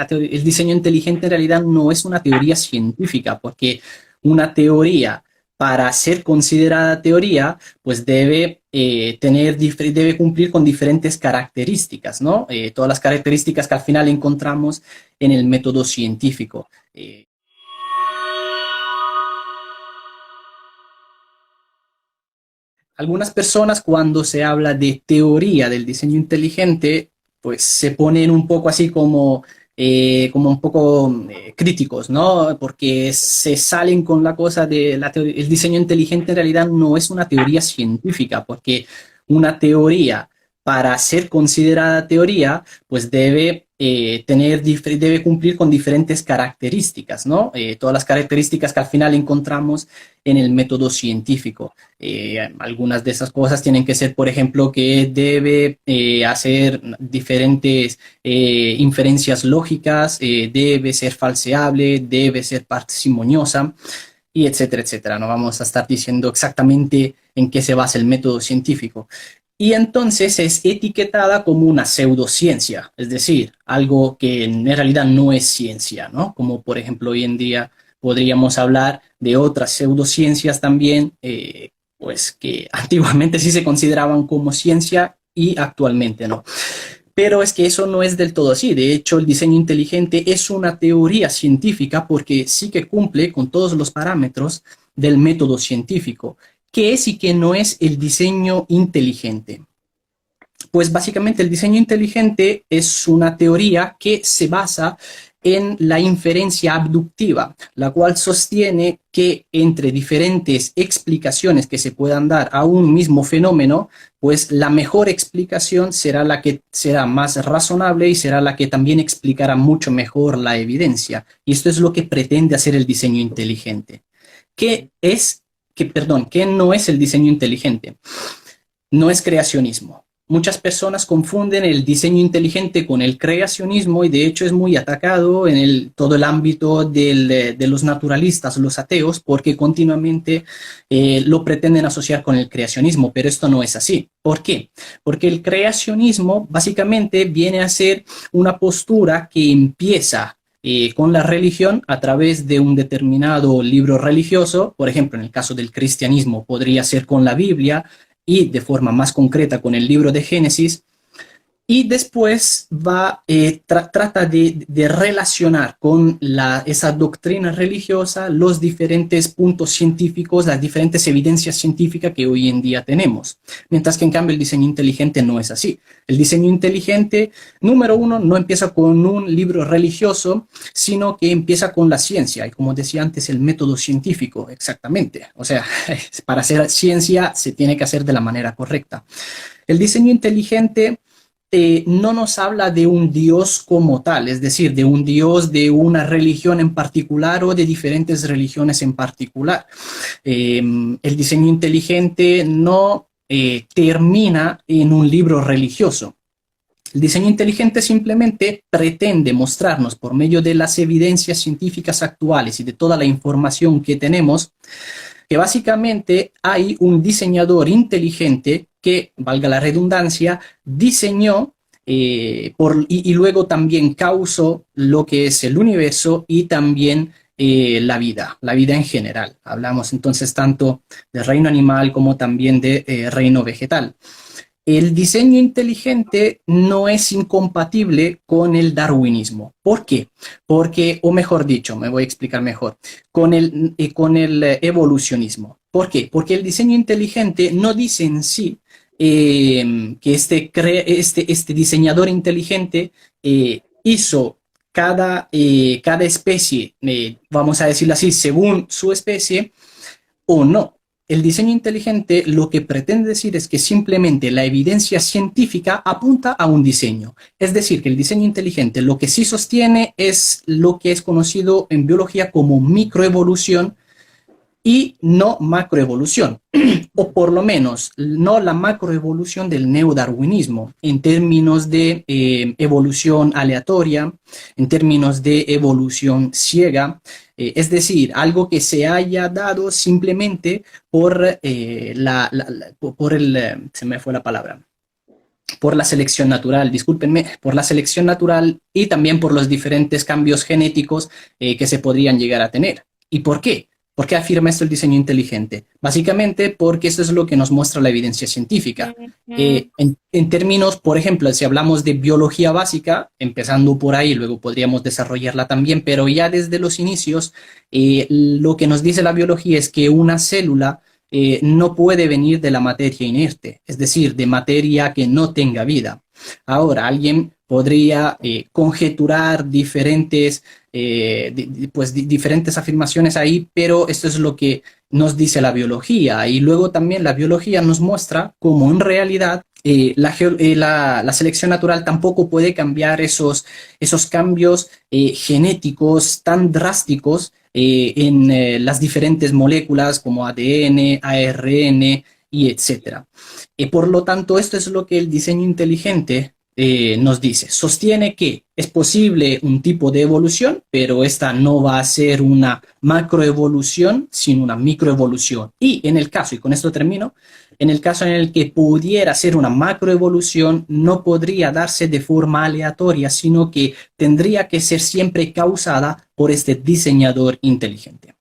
El diseño inteligente en realidad no es una teoría científica, porque una teoría, para ser considerada teoría, pues debe cumplir con diferentes características, ¿no? Todas las características que al final encontramos en el método científico. Algunas personas, cuando se habla de teoría del diseño inteligente, pues se ponen un poco así como un poco críticos, ¿no? Porque se salen con la cosa de el diseño inteligente en realidad no es una teoría científica, porque una teoría, para ser considerada teoría, pues debe cumplir con diferentes características, ¿no? Todas las características que al final encontramos en el método científico. Algunas de esas cosas tienen que ser, por ejemplo, que debe hacer diferentes inferencias lógicas, debe ser falseable, debe ser parsimoniosa, y etcétera, etcétera. No vamos a estar diciendo exactamente en qué se basa el método científico. Y entonces es etiquetada como una pseudociencia, es decir, algo que en realidad no es ciencia, ¿no? Como por ejemplo hoy en día podríamos hablar de otras pseudociencias también, pues que antiguamente sí se consideraban como ciencia y actualmente no. Pero es que eso no es del todo así. De hecho, el diseño inteligente es una teoría científica porque sí que cumple con todos los parámetros del método científico. ¿Qué es y qué no es el diseño inteligente? Pues básicamente el diseño inteligente es una teoría que se basa en la inferencia abductiva, la cual sostiene que entre diferentes explicaciones que se puedan dar a un mismo fenómeno, pues la mejor explicación será la que será más razonable y será la que también explicará mucho mejor la evidencia. Y esto es lo que pretende hacer el diseño inteligente. ¿Qué no es el diseño inteligente? No es creacionismo. Muchas personas confunden el diseño inteligente con el creacionismo y de hecho es muy atacado en todo el ámbito de los naturalistas, los ateos, porque continuamente lo pretenden asociar con el creacionismo, pero esto no es así. ¿Por qué? Porque el creacionismo básicamente viene a ser una postura que empieza con la religión a través de un determinado libro religioso. Por ejemplo, en el caso del cristianismo podría ser con la Biblia, y de forma más concreta con el libro de Génesis, y después trata de relacionar con esa doctrina religiosa los diferentes puntos científicos, las diferentes evidencias científicas que hoy en día tenemos. Mientras que en cambio el diseño inteligente no es así. El diseño inteligente, número uno, no empieza con un libro religioso, sino que empieza con la ciencia, y como decía antes, el método científico, exactamente. O sea, para hacer ciencia se tiene que hacer de la manera correcta. El diseño inteligente no nos habla de un Dios como tal, es decir, de un Dios de una religión en particular o de diferentes religiones en particular. El diseño inteligente no termina en un libro religioso. El diseño inteligente simplemente pretende mostrarnos por medio de las evidencias científicas actuales y de toda la información que tenemos, que básicamente hay un diseñador inteligente que, valga la redundancia, diseñó y luego también causó lo que es el universo y también la vida en general. Hablamos entonces tanto del reino animal como también de reino vegetal. El diseño inteligente no es incompatible con el darwinismo. ¿Por qué? Porque, o mejor dicho, me voy a explicar mejor, con el evolucionismo. ¿Por qué? Porque el diseño inteligente no dice en sí que este diseñador inteligente hizo cada especie, vamos a decirlo así, según su especie, o no. El diseño inteligente lo que pretende decir es que simplemente la evidencia científica apunta a un diseño. Es decir, que el diseño inteligente lo que sí sostiene es lo que es conocido en biología como microevolución y no macroevolución, o por lo menos no la macroevolución del neodarwinismo en términos de evolución aleatoria, en términos de evolución ciega, es decir, algo que se haya dado simplemente por se me fue la palabra, por la selección natural, discúlpenme, por la selección natural y también por los diferentes cambios genéticos que se podrían llegar a tener. ¿Y por qué? ¿Por qué afirma esto el diseño inteligente? Básicamente porque eso es lo que nos muestra la evidencia científica. En términos, por ejemplo, si hablamos de biología básica, empezando por ahí, luego podríamos desarrollarla también, pero ya desde los inicios, lo que nos dice la biología es que una célula no puede venir de la materia inerte, es decir, de materia que no tenga vida. Ahora, alguien podría conjeturar diferentes afirmaciones ahí, pero esto es lo que nos dice la biología. Y luego también la biología nos muestra cómo en realidad la selección natural tampoco puede cambiar esos cambios genéticos tan drásticos en las diferentes moléculas como ADN, ARN y etcétera. Por lo tanto, esto es lo que el diseño inteligente nos dice. Sostiene que es posible un tipo de evolución, pero esta no va a ser una macroevolución, sino una microevolución. Y en el caso, y con esto termino, en el caso en el que pudiera ser una macroevolución, no podría darse de forma aleatoria, sino que tendría que ser siempre causada por este diseñador inteligente.